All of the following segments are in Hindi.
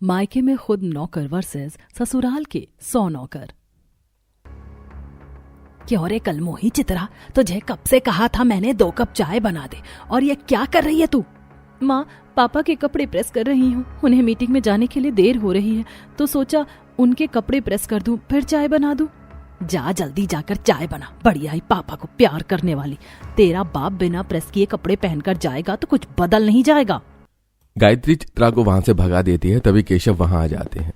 मायके में खुद नौकर वर्सेस ससुराल के 100 नौकर। क्यों रे कलमोही चित्रा, तुझे कब से कहा था मैंने 2 कप चाय बना दे, और ये क्या कर रही है तू? माँ, पापा के कपड़े प्रेस कर रही हूँ। उन्हें मीटिंग में जाने के लिए देर हो रही है, तो सोचा उनके कपड़े प्रेस कर दूं, फिर चाय बना दूं। जा जल्दी जाकर चाय बना। बढ़िया ही पापा को प्यार करने वाली। तेरा बाप बिना प्रेस किए कपड़े पहनकर जाएगा तो कुछ बदल नहीं जाएगा। गायत्री चित्रा को वहां से भगा देती है, तभी केशव वहां आ जाते हैं।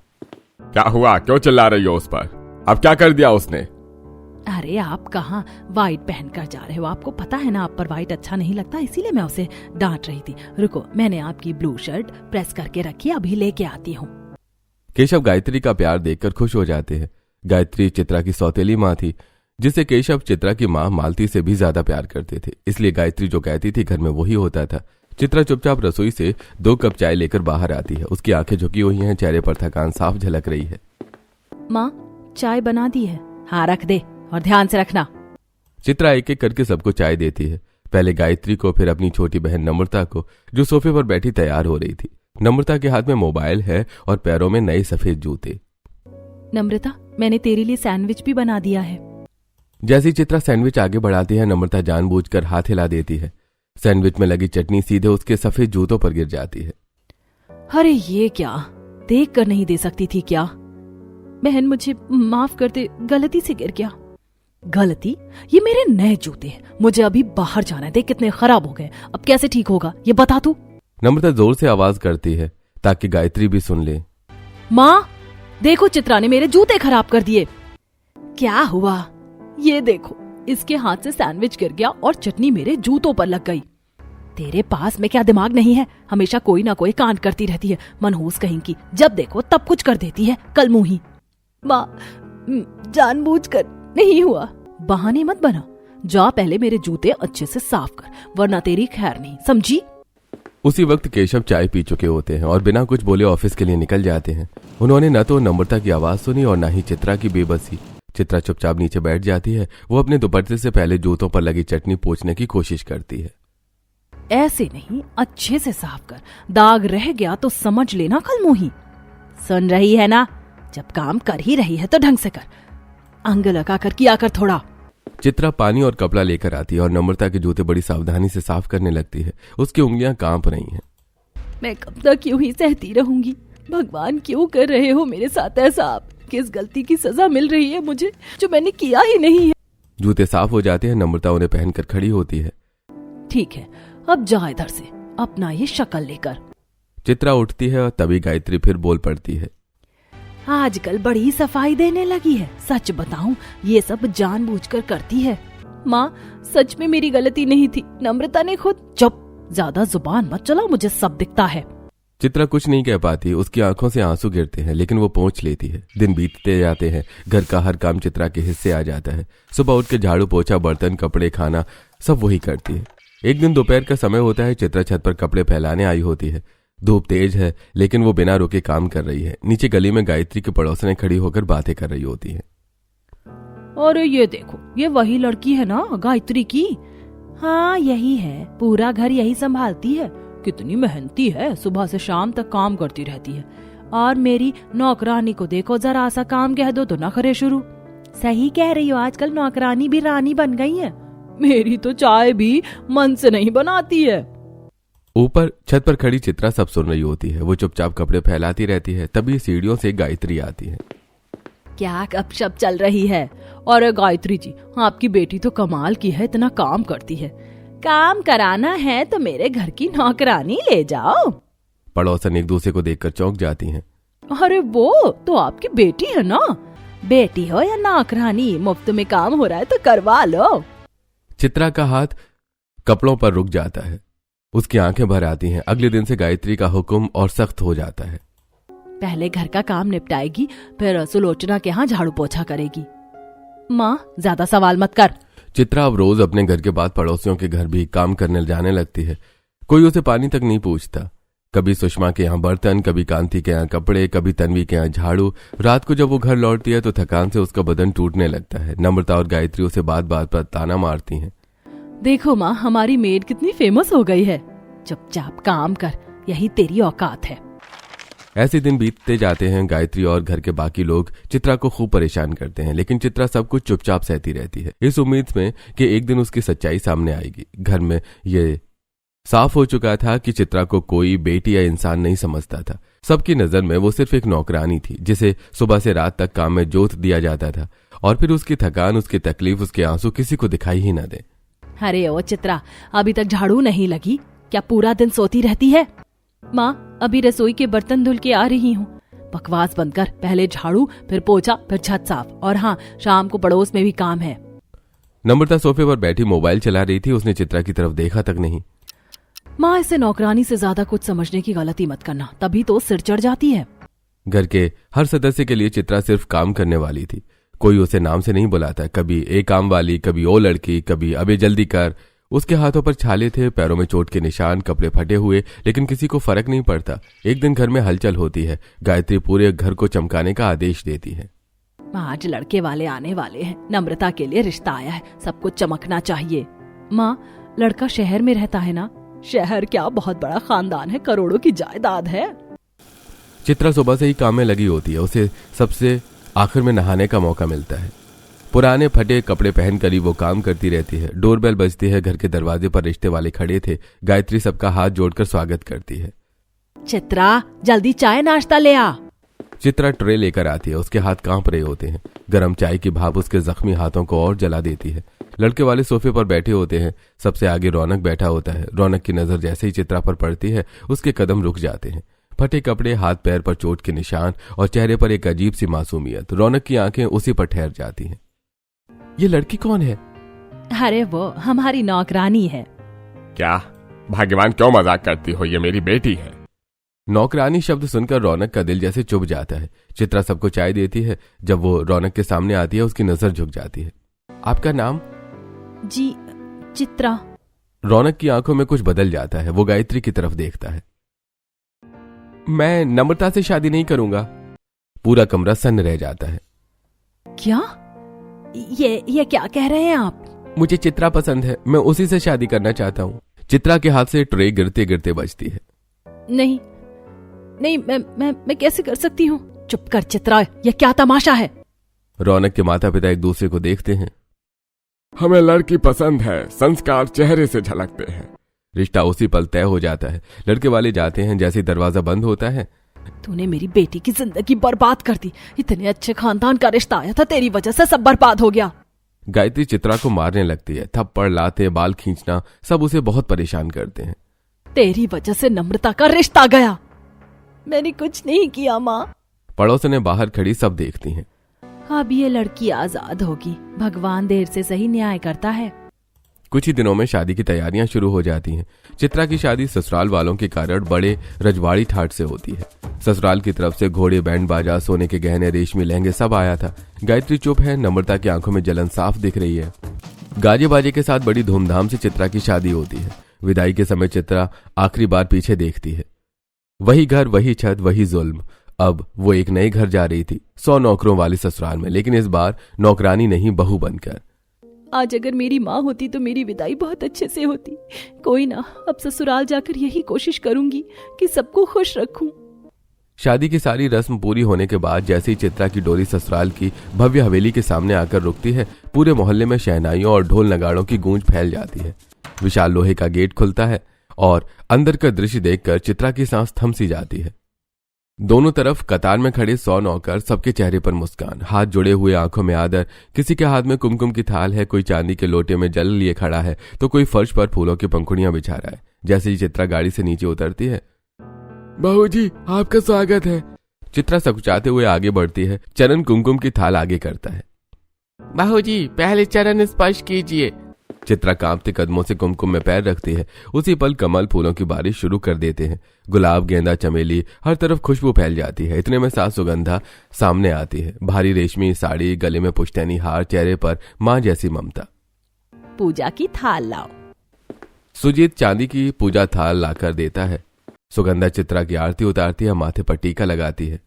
क्या हुआ, क्यों चिल्ला रही हो उस पर? अब क्या कर दिया उसने? अरे आप कहाँ व्हाइट पहनकर जा रहे हो? आपको पता है ना आप पर व्हाइट अच्छा नहीं लगता, इसीलिए मैं उसे डांट रही थी। रुको, मैंने आपकी ब्लू शर्ट प्रेस करके रखी, अभी लेके आती हूँ। केशव गायत्री का प्यार देखकर खुश हो जाते हैं। गायत्री चित्रा की सौतेली माँ थी, जिसे केशव चित्रा की माँ मालती से भी ज्यादा प्यार करते थे, इसलिए गायत्री जो कहती थी घर में वही होता था। चित्रा चुपचाप रसोई से 2 कप चाय लेकर बाहर आती है। उसकी आंखें झुकी हुई हैं, चेहरे पर थकान साफ झलक रही है। माँ, चाय बना दी है। हाँ रख दे, और ध्यान से रखना। चित्रा एक एक करके सबको चाय देती है, पहले गायत्री को, फिर अपनी छोटी बहन नम्रता को, जो सोफे पर बैठी तैयार हो रही थी। नम्रता के हाथ में मोबाइल है और पैरों में नए सफेद जूते। नम्रता, मैंने तेरे लिए सैंडविच भी बना दिया है। जैसी चित्रा सैंडविच आगे बढ़ाती है, नम्रता जानबूझकर हाथ हिला देती है। सैंडविच में लगी चटनी सीधे उसके सफेद जूतों पर गिर जाती है। अरे ये क्या, देख कर नहीं दे सकती थी क्या? बहन मुझे माफ कर दे, गलती से गिर गया। गलती? ये मेरे नए जूते हैं, मुझे अभी बाहर जाना है। देख कितने खराब हो गए, अब कैसे ठीक होगा ये बता तू। नम्रता जोर से आवाज करती है ताकि गायत्री भी सुन ले। माँ देखो, चित्रा ने मेरे जूते खराब कर दिए। क्या हुआ? ये देखो, इसके हाथ से सैंडविच गिर गया और चटनी मेरे जूतों पर लग गई। तेरे पास में क्या दिमाग नहीं है? हमेशा कोई ना कोई कांड करती रहती है, मनहूस कहीं की। जब देखो तब कुछ कर देती है, कलमुही। माँ, जानबूझकर नहीं हुआ। बहाने मत बना, जा पहले मेरे जूते अच्छे से साफ कर, वरना तेरी खैर नहीं, समझी? उसी वक्त केशव चाय पी चुके होते हैं और बिना कुछ बोले ऑफिस के लिए निकल जाते हैं। उन्होंने न तो नम्रता की आवाज सुनी और न ही चित्रा की बेबसी। चित्रा चुपचाप नीचे बैठ जाती है। वो अपने दुपट्टे से पहले जूतों पर लगी चटनी पोंछने की कोशिश करती है। ऐसे नहीं, अच्छे से साफ कर, दाग रह गया तो समझ लेना कलमुही। सुन रही है ना? जब काम कर ही रही है तो ढंग से कर, अंग लगा कर किया कर थोड़ा। चित्रा पानी और कपड़ा लेकर आती है और नम्रता के जूते बड़ी सावधानी से साफ करने लगती है। उसकी उंगलियां कांप रही हैं। मैं कब तक यूं ही सहती रहूंगी? भगवान क्यों कर रहे हो मेरे साथ ऐसा? आप किस गलती की सजा मिल रही है मुझे, जो मैंने किया ही नहीं है? जूते साफ हो जाते हैं। नम्रता उन्हें पहनकर खड़ी होती है। ठीक है, अब जा इधर से अपना ये शक्ल लेकर। चित्रा उठती है और तभी गायत्री फिर बोल पड़ती है। आजकल बड़ी सफाई देने लगी है, सच बताऊं ये सब जानबूझकर करती है। माँ, सच में मेरी गलती नहीं थी, नम्रता ने खुद। चुप, ज्यादा जुबान मत चलाओ, मुझे सब दिखता है। चित्रा कुछ नहीं कह पाती, उसकी आंखों से आंसू गिरते हैं, लेकिन वो पोंछ लेती है। दिन बीतते जाते हैं, घर का हर काम चित्रा के हिस्से आ जाता है। सुबह उठ के झाड़ू पोछा, बर्तन, कपड़े, खाना सब वही करती है। एक दिन दोपहर का समय होता है। चित्रा छत पर कपड़े फैलाने आई होती है। धूप तेज है, लेकिन वो बिना रुके काम कर रही है। नीचे गली में गायत्री की पड़ोसनें खड़ी होकर बातें कर रही होती है। और ये देखो, ये वही लड़की है ना गायत्री की? हाँ यही है, पूरा घर यही संभालती है। कितनी मेहनती है, सुबह से शाम तक काम करती रहती है। और मेरी नौकरानी को देखो, जरा सा काम कह दो तो न करे शुरू। सही कह रही हो, आजकल नौकरानी भी रानी बन गई है। मेरी तो चाय भी मन से नहीं बनाती है। ऊपर छत पर खड़ी चित्रा सब सुन रही होती है। वो चुपचाप कपड़े फैलाती रहती है। तभी सीढ़ियों से गायत्री आती है। क्या गपशप चल रही है? और गायत्री जी, आपकी बेटी तो कमाल की है, इतना काम करती है। काम कराना है तो मेरे घर की नौकरानी ले जाओ। पड़ोसन एक दूसरे को देखकर चौंक जाती हैं। अरे वो तो आपकी बेटी है ना? बेटी हो या नौकरानी, मुफ्त में काम हो रहा है तो करवा लो। चित्रा का हाथ कपड़ों पर रुक जाता है। उसकी आंखें भर आती हैं। अगले दिन से गायत्री का हुक्म और सख्त हो जाता है। पहले घर का काम निपटाएगी, फिर सुलोचना के यहाँ झाड़ू पोछा करेगी। माँ, ज्यादा सवाल मत कर। चित्रा अब रोज अपने घर के बाद पड़ोसियों के घर भी काम करने जाने लगती है। कोई उसे पानी तक नहीं पूछता। कभी सुषमा के यहाँ बर्तन, कभी कांति के यहाँ कपड़े, कभी तन्वी के यहाँ झाड़ू। रात को जब वो घर लौटती है तो थकान से उसका बदन टूटने लगता है। नम्रता और गायत्री उसे बात बात पर ताना मारती हैं। देखो माँ, हमारी मेड कितनी फेमस हो गई है। चुपचाप काम कर, यही तेरी औकात है। ऐसे दिन बीतते जाते हैं। गायत्री और घर के बाकी लोग चित्रा को खूब परेशान करते हैं, लेकिन चित्रा सब कुछ चुपचाप सहती रहती है, इस उम्मीद में कि एक दिन उसकी सच्चाई सामने आएगी। घर में ये साफ हो चुका था कि चित्रा को कोई बेटी या इंसान नहीं समझता था। सबकी नजर में वो सिर्फ एक नौकरानी थी, जिसे सुबह से रात तक काम में जोत दिया जाता था, और फिर उसकी थकान, उसकी तकलीफ, उसके आंसू किसी को दिखाई ही न दे। अरे ओ चित्रा, अभी तक झाड़ू नहीं लगी क्या? पूरा दिन सोती रहती है? माँ, अभी रसोई के बर्तन धुल के आ रही हूँ। बकवास बंद कर, पहले झाड़ू, फिर पोछा, फिर छत साफ, और हाँ, शाम को पड़ोस में भी काम है। नम्रता सोफे पर बैठी मोबाइल चला रही थी, उसने चित्रा की तरफ देखा तक नहीं। माँ, इसे नौकरानी से ज्यादा कुछ समझने की गलती मत करना, तभी तो सिर चढ़ जाती है। घर के हर सदस्य के लिए चित्रा सिर्फ काम करने वाली थी, कोई उसे नाम से नहीं बुलाता। कभी ए काम वाली, कभी ओ लड़की, कभी अबे जल्दी कर। उसके हाथों पर छाले थे, पैरों में चोट के निशान, कपड़े फटे हुए, लेकिन किसी को फर्क नहीं पड़ता। एक दिन घर में हलचल होती है। गायत्री पूरे घर को चमकाने का आदेश देती है। आज लड़के वाले आने वाले हैं, नम्रता के लिए रिश्ता आया है, सब कुछ चमकना चाहिए। माँ, लड़का शहर में रहता है ना? शहर क्या, बहुत बड़ा खानदान है, करोड़ों की जायदाद है। चित्रा सुबह से ही काम में लगी होती है। उसे सबसे आखिर में नहाने का मौका मिलता है। पुराने फटे कपड़े पहनकर ही वो काम करती रहती है। डोरबेल बजती है। घर के दरवाजे पर रिश्ते वाले खड़े थे। गायत्री सबका हाथ जोड़कर स्वागत करती है। चित्रा, जल्दी चाय नाश्ता ले आ। चित्रा ट्रे लेकर आती है। उसके हाथ कांप रहे होते हैं। गरम चाय की भाप उसके जख्मी हाथों को और जला देती है। लड़के वाले सोफे पर बैठे होते हैं। सबसे आगे रौनक बैठा होता है। रौनक की नजर जैसे ही चित्रा पर पड़ती है, उसके कदम रुक जाते हैं। फटे कपड़े, हाथ पैर पर चोट के निशान और चेहरे पर एक अजीब सी मासूमियत। रौनक की आंखें उसी पर ठहर जाती हैं। ये लड़की कौन है? अरे वो हमारी नौकरानी है। क्या भाग्यवान, क्यों मजाक करती हो? ये मेरी बेटी है। नौकरानी शब्द सुनकर रौनक का दिल जैसे चुभ जाता है। चित्रा सबको चाय देती है। जब वो रौनक के सामने आती है, उसकी नजर झुक जाती है। आपका नाम? जी, चित्रा। रौनक की आंखों में कुछ बदल जाता है। वो गायत्री की तरफ देखता है। मैं नम्रता से शादी नहीं करूंगा। पूरा कमरा सन्न रह जाता है। क्या? ये क्या कह रहे हैं आप? मुझे चित्रा पसंद है, मैं उसी से शादी करना चाहता हूँ। चित्रा के हाथ से ट्रे गिरते गिरते बजती है। नहीं नहीं, मैं कैसे कर सकती हूँ? चुप कर चित्रा, ये क्या तमाशा है? रौनक के माता पिता एक दूसरे को देखते हैं। हमें लड़की पसंद है, संस्कार चेहरे से झलकते हैं। रिश्ता उसी पल तय हो जाता है। लड़के वाले जाते हैं। जैसे दरवाजा बंद होता है, तूने मेरी बेटी की जिंदगी बर्बाद कर दी। इतने अच्छे खानदान का रिश्ता आया था, तेरी वजह से सब बर्बाद हो गया। गायत्री चित्रा को मारने लगती है। थप्पड़, लाते, बाल खींचना, सब उसे बहुत परेशान करते हैं। तेरी वजह से नम्रता का रिश्ता गया। मैंने कुछ नहीं किया माँ। पड़ोसने बाहर खड़ी सब देखती हैं। अब ये लड़की आजाद होगी। भगवान देर से सही न्याय करता है। कुछ ही दिनों में शादी की तैयारियां शुरू हो जाती हैं। चित्रा की शादी ससुराल वालों के कारण बड़े रजवाड़ी ठाट से होती है। ससुराल की तरफ से घोड़े, बैंड बाजा, सोने के गहने, रेशमी लहंगे सब आया था। गायत्री चुप है। नम्रता की आंखों में जलन साफ दिख रही है। गाजे बाजे के साथ बड़ी धूमधाम से चित्रा की शादी होती है। विदाई के समय चित्रा आखिरी बार पीछे देखती है। वही घर, वही छत, वही जुल्म। अब वो एक नए घर जा रही थी, 100 नौकरों वाली ससुराल में, लेकिन इस बार नौकरानी नहीं, बहू बनकर। आज अगर मेरी माँ होती तो मेरी विदाई बहुत अच्छे से होती। कोई ना, अब ससुराल जाकर यही कोशिश करूंगी कि सबको खुश रखूं। शादी की सारी रस्म पूरी होने के बाद जैसे ही चित्रा की डोली ससुराल की भव्य हवेली के सामने आकर रुकती है, पूरे मोहल्ले में शहनाइयों और ढोल नगाड़ों की गूंज फैल जाती है। विशाल लोहे का गेट खुलता है और अंदर का दृश्य देखकर चित्रा की सांस थम सी जाती है। दोनों तरफ कतार में खड़े 100 नौकर, सबके चेहरे पर मुस्कान, हाथ जुड़े हुए, आंखों में आदर। किसी के हाथ में कुमकुम की थाल है, कोई चांदी के लोटे में जल लिए खड़ा है, तो कोई फर्श पर फूलों की पंखुड़ियां बिछा रहा है। जैसे ही चित्रा गाड़ी से नीचे उतरती है, बहू जी आपका स्वागत है। चित्रा सकुचाते हुए आगे बढ़ती है। चरण कुमकुम की थाल आगे करता है। बहू जी पहले चरण स्पर्श कीजिए। चित्रा कांपते कदमों से कुमकुम में पैर रखती है। उसी पल कमल फूलों की बारिश शुरू कर देते हैं। गुलाब, गेंदा, चमेली, हर तरफ खुशबू फैल जाती है। इतने में सास सुगंधा सामने आती है। भारी रेशमी साड़ी, गले में पुश्तैनी हार, चेहरे पर मां जैसी ममता। पूजा की थाल लाओ। सुजीत चांदी की पूजा थाल लाकर देता है। सुगंधा चित्रा की आरती उतारती है, माथे पर टीका लगाती है।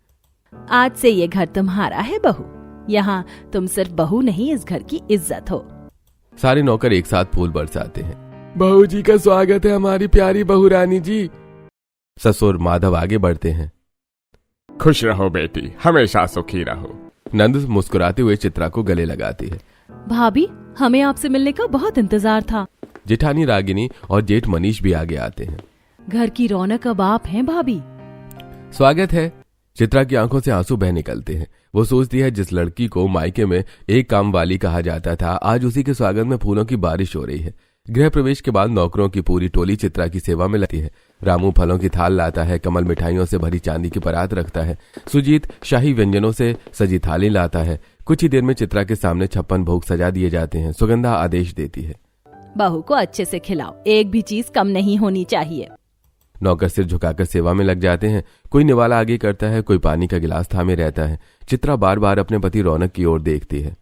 आज से ये घर तुम्हारा है बहू। यहाँ तुम सिर्फ बहू नहीं, इस घर की इज्जत हो। सारे नौकर एक साथ फूल बरसाते हैं। बहू जी का स्वागत है हमारी प्यारी बहू रानी जी। ससुर माधव आगे बढ़ते हैं। खुश रहो बेटी, हमेशा सुखी रहो। नंद मुस्कुराते हुए चित्रा को गले लगाती है। भाभी, हमें आपसे मिलने का बहुत इंतजार था। जेठानी रागिनी और जेठ मनीष भी आगे आते हैं। घर की रौनक अब आप हैं भाभी। स्वागत है। चित्रा की आंखों से आंसू बह निकलते हैं। वो सोचती है जिस लड़की को मायके में एक काम वाली कहा जाता था, आज उसी के स्वागत में फूलों की बारिश हो रही है। गृह प्रवेश के बाद नौकरों की पूरी टोली चित्रा की सेवा में लगती है। रामू फलों की थाल लाता है, कमल मिठाइयों से भरी चांदी की परात रखता है, सुजीत शाही व्यंजनों से सजी थाली लाता है। कुछ ही देर में चित्रा के सामने 56 भोग सजा दिए जाते हैं। सुगंधा आदेश देती है, बहू को अच्छे से खिलाओ, एक भी चीज कम नहीं होनी चाहिए। नौकर सिर झुकाकर सेवा में लग जाते हैं। कोई निवाला आगे करता है, कोई पानी का गिलास थामे रहता है। चित्रा बार बार अपने पति रौनक की ओर देखती है।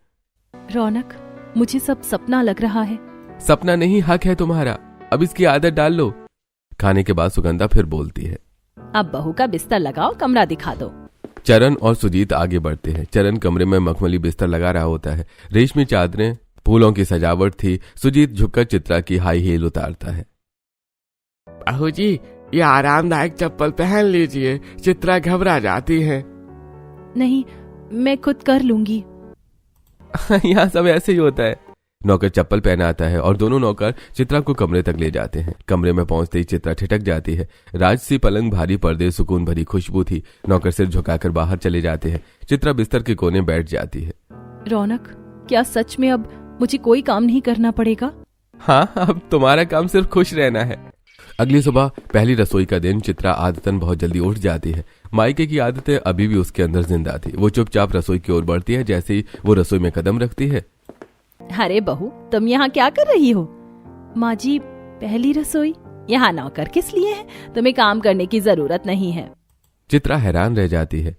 रौनक, मुझे सब सपना लग रहा है। सपना नहीं, हक है तुम्हारा, अब इसकी आदत डाल लो। खाने के बाद सुगंधा फिर बोलती है, अब बहू का बिस्तर लगाओ, कमरा दिखा दो। चरण और सुजीत आगे बढ़ते हैं। चरण कमरे में मखमली बिस्तर लगा रहा होता है। रेशमी चादरें, फूलों की सजावट थी। सुजीत झुककर चित्रा की हाई हील उतारता है। बहू जी, ये आरामदायक चप्पल पहन लीजिए, चित्रा घबरा जाती है। नहीं, मैं खुद कर लूंगी। यहाँ सब ऐसे ही होता है। नौकर चप्पल पहनाता है और दोनों नौकर चित्रा को कमरे तक ले जाते हैं। कमरे में पहुंचते ही चित्रा ठिठक जाती है। राजसी पलंग, भारी पर्दे, सुकून भरी खुशबू थी। नौकर सिर झुकाकर बाहर चले जाते हैं। चित्रा बिस्तर के कोने बैठ जाती है। रौनक, क्या सच में अब मुझे कोई काम नहीं करना पड़ेगा? हाँ, अब तुम्हारा काम सिर्फ खुश रहना है। अगली सुबह पहली रसोई का दिन। चित्रा आदतन बहुत जल्दी उठ जाती है। मायके की आदतें अभी भी उसके अंदर जिंदा थी। वो चुपचाप रसोई की ओर बढ़ती है। जैसे ही वो रसोई में कदम रखती है, अरे बहू, तुम यहाँ क्या कर रही हो? माँ जी, पहली रसोई? यहाँ नौकर किस लिए है? तुम्हें काम करने की जरूरत नहीं है। चित्रा हैरान रह जाती है।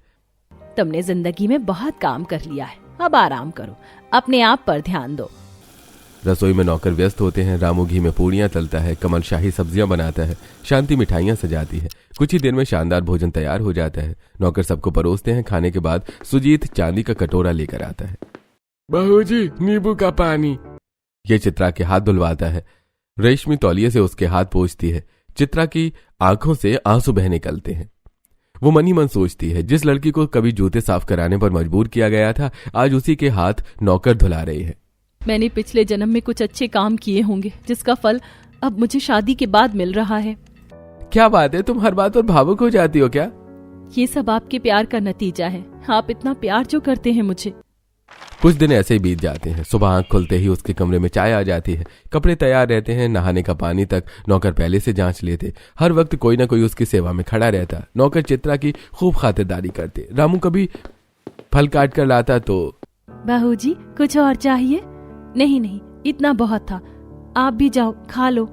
तुमने जिंदगी में बहुत काम कर लिया है, अब आराम करो, अपने आप पर ध्यान दो। रसोई में नौकर व्यस्त होते हैं। रामू घी में पूड़ियां तलता है, कमल शाही सब्जियां बनाता है, शांति मिठाइयां सजाती है। कुछ ही देर में शानदार भोजन तैयार हो जाता है। नौकर सबको परोसते हैं। खाने के बाद सुजीत चांदी का कटोरा लेकर आता है। बहू जी, नींबू का पानी। ये चित्रा के हाथ धुलवाता है। रेशमी तौलिए से उसके हाथ पोंछती है। चित्रा की आंखों से आंसू बह निकलते हैं। वो मन ही मन सोचती है, जिस लड़की को कभी जूते साफ कराने पर मजबूर किया गया था, आज उसी के हाथ नौकर धुला रही है। मैंने पिछले जन्म में कुछ अच्छे काम किए होंगे, जिसका फल अब मुझे शादी के बाद मिल रहा है। क्या बात है, तुम हर बात पर भावुक हो जाती हो क्या? ये सब आपके प्यार का नतीजा है। आप इतना प्यार जो करते हैं मुझे। कुछ दिन ऐसे ही बीत जाते हैं। सुबह आंख खुलते ही उसके कमरे में चाय आ जाती है। कपड़े तैयार रहते हैं। नहाने का पानी तक नौकर पहले से जांच लेते। हर वक्त कोई ना कोई उसकी सेवा में खड़ा रहता। नौकर चित्रा की खूब खातिरदारी करते। रामू कभी फल काट कर लाता तो, बहू जी, कुछ और चाहिए? नहीं नहीं, इतना बहुत था, आप भी जाओ, खा लो।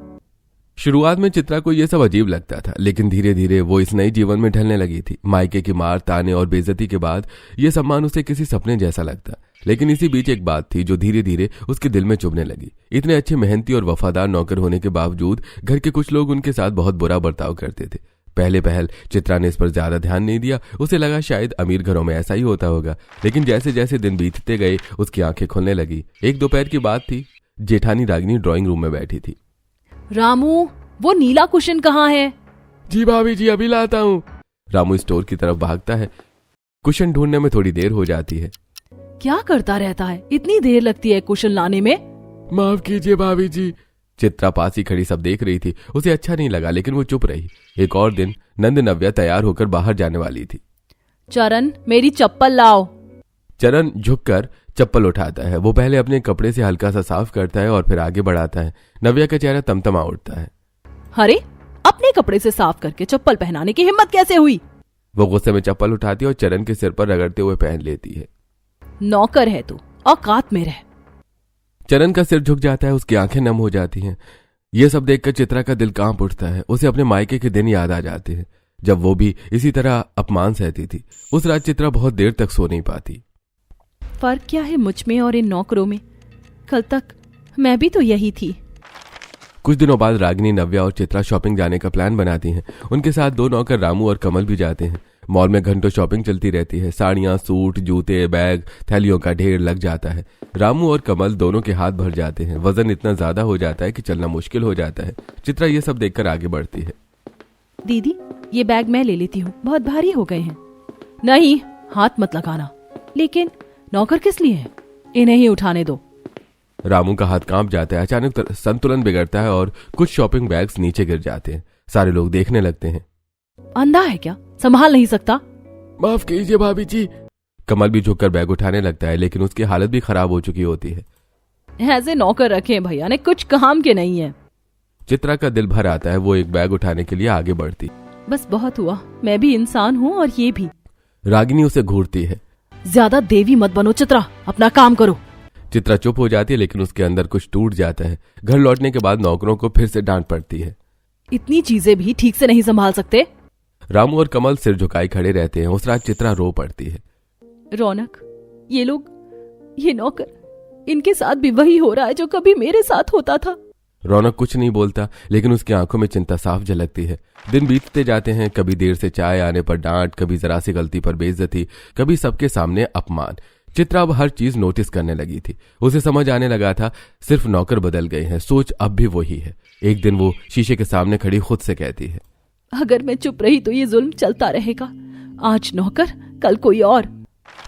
शुरुआत में चित्रा को यह सब अजीब लगता था, लेकिन धीरे धीरे वो इस नई जीवन में ढलने लगी थी। मायके की मार, ताने और बेइज्जती के बाद यह सम्मान उसे किसी सपने जैसा लगता। लेकिन इसी बीच एक बात थी जो धीरे धीरे उसके दिल में चुभने लगी। इतने अच्छे, मेहनती और वफादार नौकर होने के बावजूद घर के कुछ लोग उनके साथ बहुत बुरा बर्ताव करते थे। पहले चित्रा ने इस पर ज्यादा ध्यान नहीं दिया। उसे लगा शायद अमीर घरों में ऐसा ही होता होगा। लेकिन जैसे जैसे दिन बीतते गए उसकी आंखें खुलने लगी। एक दोपहर की बात थी। जेठानी रागिनी ड्राइंग रूम में बैठी थी। रामू, वो नीला कुशन कहाँ है? जी भाभी जी, अभी लाता हूँ। रामू स्टोर की तरफ भागता है। कुशन ढूंढने में थोड़ी देर हो जाती है। क्या करता रहता है, इतनी देर लगती है कुशन लाने में? माफ कीजिए भाभी जी। चित्रा पास ही खड़ी सब देख रही थी। उसे अच्छा नहीं लगा, लेकिन वो चुप रही। एक और दिन नंद नव्या तैयार होकर बाहर जाने वाली थी। चरण, मेरी चप्पल लाओ। चरण झुककर चप्पल उठाता है। वो पहले अपने कपड़े से हल्का सा साफ करता है और फिर आगे बढ़ाता है। नव्या का चेहरा तमतमा उठता है। अरे, अपने कपड़े से साफ करके चप्पल पहनाने की हिम्मत कैसे हुई? वो गुस्से में चप्पल उठाती है और चरण के सिर पर रगड़ते हुए पहन लेती है। नौकर है तू, औकात में रह। चरण का सिर झुक जाता है। उसकी आंखें नम हो जाती हैं। ये सब देखकर चित्रा का दिल कांप उठता है। उसे अपने मायके के दिन याद आ जाते हैं, जब वो भी इसी तरह अपमान सहती थी। उस रात चित्रा बहुत देर तक सो नहीं पाती। फर्क क्या है मुझ में और इन नौकरों में? कल तक मैं भी तो यही थी। कुछ दिनों बाद रागिनी, नव्या और चित्रा शॉपिंग जाने का प्लान बनाती हैं। उनके साथ दो नौकर रामू और कमल भी जाते हैं। मॉल में घंटों शॉपिंग चलती रहती है। साड़ियां, सूट, जूते, बैग, थैलियों का ढेर लग जाता है। रामू और कमल दोनों के हाथ भर जाते हैं। वजन इतना ज्यादा हो जाता है कि चलना मुश्किल हो जाता है। चित्रा ये सब देखकर आगे बढ़ती है। दीदी, ये बैग मैं ले लेती हूँ, बहुत भारी हो गए हैं। नहीं, हाथ मत लगाना। लेकिन नौकर किस लिए है? इन्हें ही उठाने दो। रामू का हाथ कांप जाता है। अचानक संतुलन बिगड़ता है और कुछ शॉपिंग बैग्स नीचे गिर जाते हैं। सारे लोग देखने लगते हैं। अंधा है क्या? संभाल नहीं सकता? माफ कीजिए भाभी जी। कमल भी झुककर बैग उठाने लगता है, लेकिन उसकी हालत भी खराब हो चुकी होती है। ऐसे नौकर रखे भैया ने, कुछ काम के नहीं है। चित्रा का दिल भर आता है। वो एक बैग उठाने के लिए आगे बढ़ती। बस बहुत हुआ, मैं भी इंसान हूँ और ये भी। रागिनी उसे घूरती है। ज्यादा देवी मत बनो चित्रा, अपना काम करो। चित्रा चुप हो जाती है, लेकिन उसके अंदर कुछ टूट जाता है। घर लौटने के बाद नौकरों को फिर से डांट पड़ती है। इतनी चीजें भी ठीक से नहीं संभाल सकते? रामू और कमल सिर झुकाए खड़े रहते हैं। उस रात चित्रा रो पड़ती है। रौनक, ये लोग, ये नौकर, इनके साथ भी वही हो रहा है जो कभी मेरे साथ होता था। रौनक कुछ नहीं बोलता, लेकिन उसकी आंखों में चिंता साफ झलकती है। दिन बीतते जाते हैं। कभी देर से चाय आने पर डांट, कभी जरा सी गलती पर बेइज्जती, कभी सबके सामने अपमान। चित्रा अब हर चीज नोटिस करने लगी थी। उसे समझ आने लगा था सिर्फ नौकर बदल गए हैं, सोच अब भी वही है। एक दिन वो शीशे के सामने खड़ी खुद से कहती है, अगर मैं चुप रही तो ये जुल्म चलता रहेगा। आज नौकर, कल कोई और।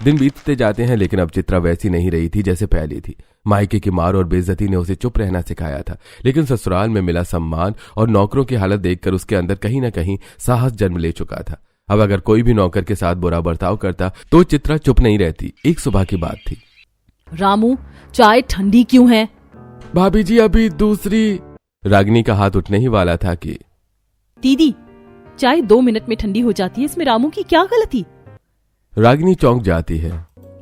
दिन बीतते जाते हैं, लेकिन अब चित्रा वैसी नहीं रही थी जैसे पहले थी। मायके की मार और बेइज्जती ने उसे चुप रहना सिखाया था, लेकिन ससुराल में मिला सम्मान और नौकरों की हालत देखकर उसके अंदर कहीं न कहीं साहस जन्म ले चुका था। अब अगर कोई भी नौकर के साथ बुरा बर्ताव करता तो चित्रा चुप नहीं रहती। एक सुबह की बात थी। रामू, चाय ठंडी क्यों है? भाभी जी अभी दूसरी। रागिनी का हाथ उठने ही वाला था कि दीदी, चाय 2 मिनट में ठंडी हो जाती है, इसमें रामू की क्या गलती? रागिनी चौंक जाती है।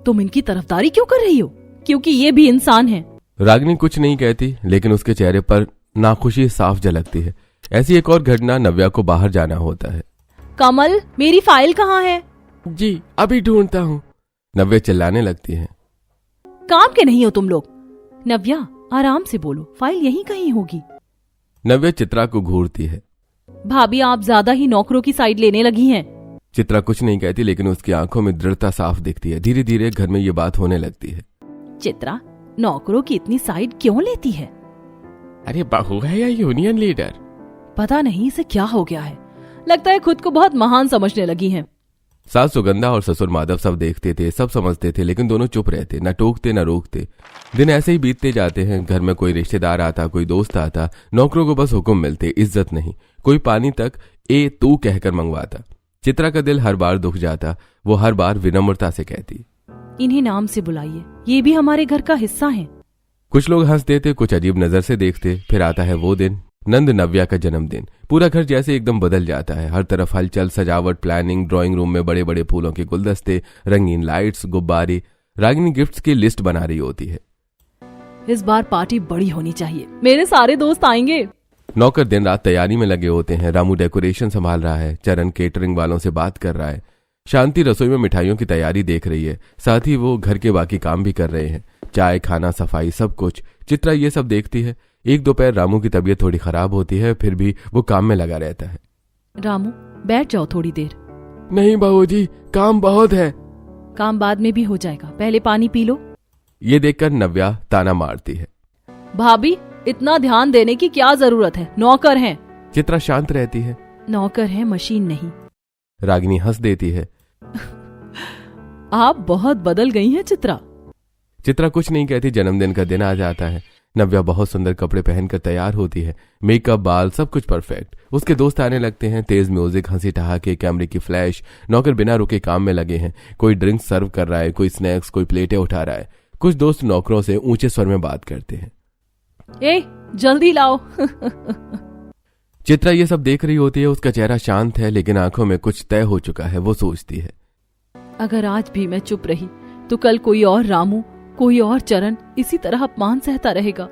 तुम इनकी तरफदारी क्यों कर रही हो? क्योंकि ये भी इंसान है। रागिनी कुछ नहीं कहती, लेकिन उसके चेहरे पर नाखुशी साफ झलकती है। ऐसी एक और घटना, नव्या को बाहर जाना होता है। कमल, मेरी फाइल कहाँ है? जी अभी ढूंढता हूँ। नव्या चिल्लाने लगती है। काम के नहीं हो तुम लोग। नव्या, आराम से बोलो, फाइल यहीं कहीं होगी। नव्या चित्रा को घूरती है। भाभी, आप ज्यादा ही नौकरों की साइड लेने लगी हैं। चित्रा कुछ नहीं कहती, लेकिन उसकी आंखों में दृढ़ता साफ दिखती है। धीरे धीरे घर में ये बात होने लगती है। चित्रा नौकरों की इतनी साइड क्यों लेती है? अरे बहू है या यूनियन लीडर? पता नहीं इसे क्या हो गया है। लगता है खुद को बहुत महान समझने लगी हैं। सास सुगंधा और ससुर माधव सब देखते थे, सब समझते थे, लेकिन दोनों चुप रहते, न टोकते न रोकते। दिन ऐसे ही बीतते जाते हैं। घर में कोई रिश्तेदार आता, कोई दोस्त आता, नौकरों को बस हुक्म मिलते, इज्जत नहीं। कोई पानी तक ए तू कहकर मंगवाता। चित्रा का दिल हर बार दुख जाता। वो हर बार विनम्रता से कहती, इन्हें नाम से बुलाइए, ये भी हमारे घर का हिस्सा हैं। कुछ लोग हंसते थे, कुछ अजीब नजर से देखते। फिर आता है वो दिन, नंद नव्या का जन्मदिन। पूरा घर जैसे एकदम बदल जाता है। हर तरफ हलचल, सजावट, प्लानिंग। ड्राइंग रूम में बड़े बड़े फूलों के गुलदस्ते, रंगीन लाइट्स, गुब्बारे। रागिनी गिफ्ट्स की लिस्ट बना रही होती है। इस बार पार्टी बड़ी होनी चाहिए, मेरे सारे दोस्त आएंगे। नौकर दिन रात तैयारी में लगे होते हैं। रामू डेकोरेशन संभाल रहा है, चरण केटरिंग वालों से बात कर रहा है, शांति रसोई में मिठाइयों की तैयारी देख रही है। साथ ही वो घर के बाकी काम भी कर रहे हैं, चाय, खाना, सफाई, सब कुछ। चित्रा ये सब देखती है। एक दोपहर रामू की तबीयत थोड़ी खराब होती है, फिर भी वो काम में लगा रहता है। रामू, बैठ जाओ थोड़ी देर। नहीं बहू जी, काम बहुत है। काम बाद में भी हो जाएगा, पहले पानी पी लो। ये देखकर नव्या ताना मारती है। भाभी, इतना ध्यान देने की क्या जरूरत है? नौकर हैं। चित्रा शांत रहती है। नौकर हैं, मशीन नहीं। रागिनी हंस देती है। आप बहुत बदल गई हैं चित्रा। चित्रा कुछ नहीं कहती। जन्मदिन का दिन आ जाता है। नव्या बहुत सुंदर कपड़े पहनकर तैयार होती है। मेकअप, बाल, सब कुछ परफेक्ट। उसके दोस्त आने लगते हैं। तेज म्यूजिक, हंसी ठहाके, कैमरे की फ्लैश। नौकर बिना रुके काम में लगे हैं। कोई ड्रिंक सर्व कर रहा है, कोई स्नैक्स, कोई प्लेटें उठा रहा है। कुछ दोस्त नौकरों से ऊंचे स्वर में बात करते हैं। ए, जल्दी लाओ। चित्रा ये सब देख रही होती है। उसका चेहरा शांत है, लेकिन आंखों में कुछ तय हो चुका है। वो सोचती है, अगर आज भी मैं चुप रही तो कल कोई और रामू, कोई और चरण इसी तरह अपमान सहता रहेगा।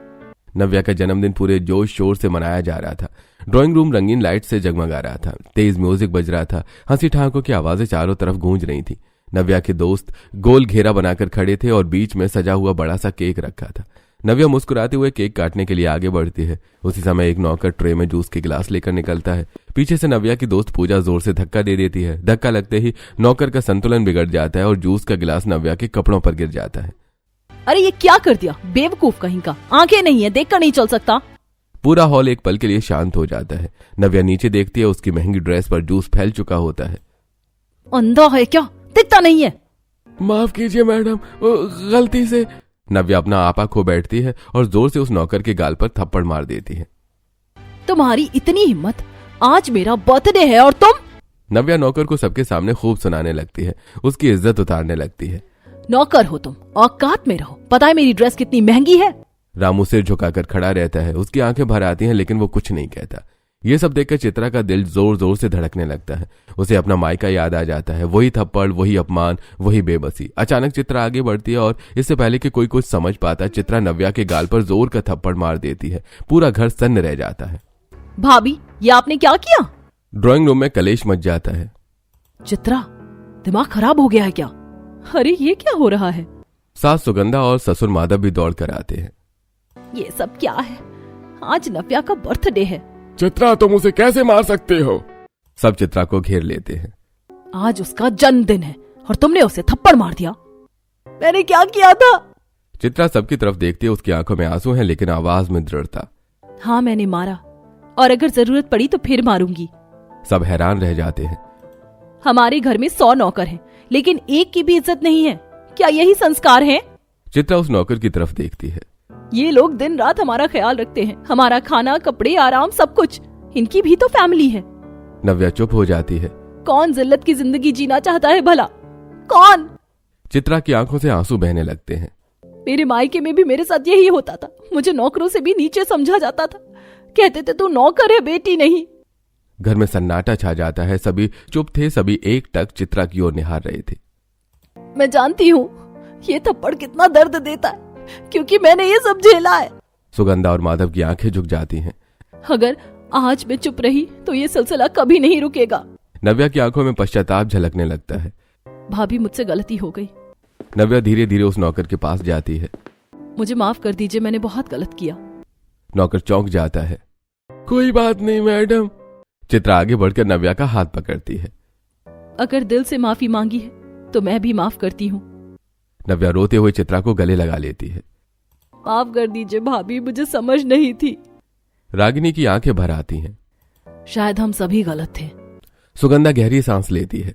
नव्या का जन्मदिन पूरे जोश शोर से मनाया जा रहा था। ड्राइंग रूम रंगीन लाइट से जगमगा रहा था। तेज म्यूजिक बज रहा था। हंसी ठहाकों की आवाजें चारों तरफ गूंज रही थी। नव्या के दोस्त गोल घेरा बनाकर खड़े थे और बीच में सजा हुआ बड़ा सा केक रखा था। नव्या मुस्कुराते हुए केक काटने के लिए आगे बढ़ती है। उसी समय एक नौकर ट्रे में जूस के गिलास लेकर निकलता है। पीछे से नव्या की दोस्त पूजा जोर से धक्का दे देती है। धक्का लगते ही नौकर का संतुलन बिगड़ जाता है और जूस का गिलास नव्या के कपड़ों पर गिर जाता है। अरे ये क्या कर दिया, बेवकूफ कहीं का। आंखें नहीं है, देखकर नहीं चल सकता। पूरा हॉल एक पल के लिए शांत हो जाता है। नव्या नीचे देखती है। उसकी महंगी ड्रेस पर जूस फैल चुका होता है। अंधा है क्या? दिखता नहीं है। माफ कीजिए मैडम, वो गलती से। नव्या अपना आपा खो बैठती है और जोर से उस नौकर के गाल पर थप्पड़ मार देती है। तुम्हारी इतनी हिम्मत, आज मेरा बर्थडे है और तुम। नव्या नौकर को सबके सामने खूब सुनाने लगती है, उसकी इज्जत उतारने लगती है। नौकर हो तुम, औकात में रहो। पता है मेरी ड्रेस कितनी महंगी है? रामू सिर झुकाकर खड़ा रहता है, उसकी आंखें भर आती हैं लेकिन वो कुछ नहीं कहता। ये सब देखकर चित्रा का दिल जोर जोर से धड़कने लगता है। उसे अपना मायका याद आ जाता है, वही थप्पड़, वही अपमान, वही बेबसी। अचानक चित्रा आगे बढ़ती है और इससे पहले कि कोई कुछ समझ पाता, चित्रा नव्या के गाल पर जोर का थप्पड़ मार देती है। पूरा घर सन्न रह जाता है। भाभी, ये आपने क्या किया? ड्राइंग रूम में कलेश मच जाता है। चित्रा, दिमाग खराब हो गया है क्या? अरे ये क्या हो रहा है? सास सुगंधा और ससुर माधव भी दौड़ कर आते हैं। ये सब क्या है? आज नव्या का बर्थडे है। चित्रा, तुम उसे कैसे मार सकते हो? सब चित्रा को घेर लेते हैं। आज उसका जन्मदिन है और तुमने उसे थप्पड़ मार दिया। मैंने क्या किया था? चित्रा सबकी तरफ देखती है, उसकी आंखों में आंसू हैं लेकिन आवाज में दृढ़ता। हाँ, मैंने मारा और अगर जरूरत पड़ी तो फिर मारूंगी। सब हैरान रह जाते हैं। हमारे घर में 100 नौकर हैं, लेकिन एक की भी इज्जत नहीं है। क्या यही संस्कार हैं? चित्रा उस नौकर की तरफ देखती है। ये लोग दिन रात हमारा ख्याल रखते हैं, हमारा खाना, कपड़े, आराम, सब कुछ। इनकी भी तो फैमिली है। नव्या चुप हो जाती है। कौन जिल्लत की जिंदगी जीना चाहता है भला? कौन? चित्रा की आंखों से आंसू बहने लगते हैं। मेरे मायके में भी मेरे साथ यही होता था। मुझे नौकरों से भी नीचे समझा जाता था। कहते थे तू नौकर है, बेटी नहीं। घर में सन्नाटा छा जाता है। सभी चुप थे, सभी एक टक चित्रा की ओर निहार रहे थे। मैं जानती हूँ ये थप्पड़ कितना दर्द देता है, क्योंकि मैंने ये सब झेला है। सुगंधा और माधव की आंखें झुक जाती हैं। अगर आज मैं चुप रही तो ये सिलसिला कभी नहीं रुकेगा। नव्या की आंखों में पश्चाताप झलकने लगता है। भाभी, मुझसे गलती हो गई। नव्या धीरे धीरे उस नौकर के पास जाती है। मुझे माफ कर दीजिए, मैंने बहुत गलत किया। नौकर चौंक जाता है। कोई बात नहीं मैडम। चित्रा आगे बढ़कर नव्या का हाथ पकड़ती है। अगर दिल से माफी मांगी है तो मैं भी माफ करती हूँ। नव्या रोते हुए चित्रा को गले लगा लेती है। माफ कर दीजिए भाभी, मुझे समझ नहीं थी। रागिनी की आंखें भर आती हैं। शायद हम सभी गलत थे। सुगंधा गहरी सांस लेती है।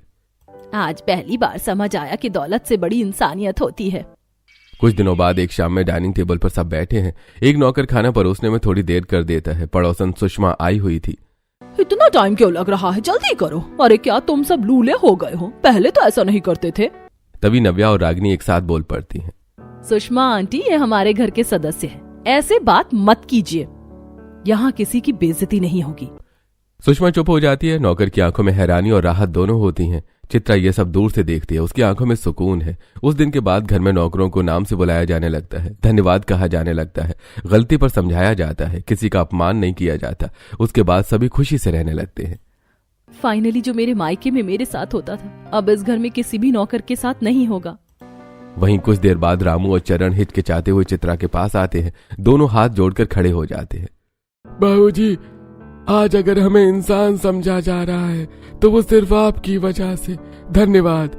आज पहली बार समझ आया कि दौलत से बड़ी इंसानियत होती है। कुछ दिनों बाद एक शाम में डाइनिंग टेबल पर सब बैठे हैं। एक नौकर खाना परोसने में थोड़ी देर कर देता है। पड़ोसन सुषमा आई हुई थी। इतना टाइम क्यों लग रहा है? जल्दी करो। अरे क्या तुम सब लूले हो गए हो? पहले तो ऐसा नहीं करते थे। तभी नव्या और रागिनी एक साथ बोल पड़ती हैं। सुषमा आंटी, ये हमारे घर के सदस्य हैं, ऐसे बात मत कीजिए। यहाँ किसी की बेइज्जती नहीं होगी। सुषमा चुप हो जाती है। नौकर की आंखों में हैरानी और राहत दोनों होती हैं। चित्रा ये सब दूर से देखती है, उसकी आंखों में सुकून है। उस दिन के बाद घर में नौकरों को नाम से बुलाया जाने लगता है, धन्यवाद कहा जाने लगता है, गलती पर समझाया जाता है, किसी का अपमान नहीं किया जाता। उसके बाद सभी खुशी से रहने लगते हैं। फाइनली जो मेरे मायके में मेरे साथ होता था, अब इस घर में किसी भी नौकर के साथ नहीं होगा। वहीं कुछ देर बाद रामू और चरण हिचकिचाते हुए चित्रा के पास आते हैं। दोनों हाथ जोड़कर खड़े हो जाते हैं। बाबूजी, आज अगर हमें इंसान समझा जा रहा है तो वो सिर्फ आपकी वजह से। धन्यवाद।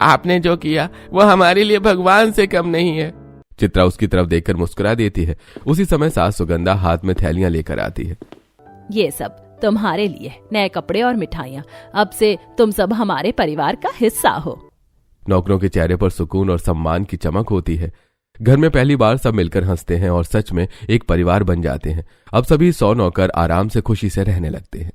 आपने जो किया वो हमारे लिए भगवान से कम नहीं है। चित्रा उसकी तरफ देखकर मुस्कुरा देती है। उसी समय सास सुगंधा हाथ में थैलियां लेकर आती है। ये सब तुम्हारे लिए, नए कपड़े और मिठाइयाँ। अब से तुम सब हमारे परिवार का हिस्सा हो। नौकरों के चेहरे पर सुकून और सम्मान की चमक होती है। घर में पहली बार सब मिलकर हंसते हैं और सच में एक परिवार बन जाते हैं। अब सभी 100 नौकर आराम से खुशी से रहने लगते हैं।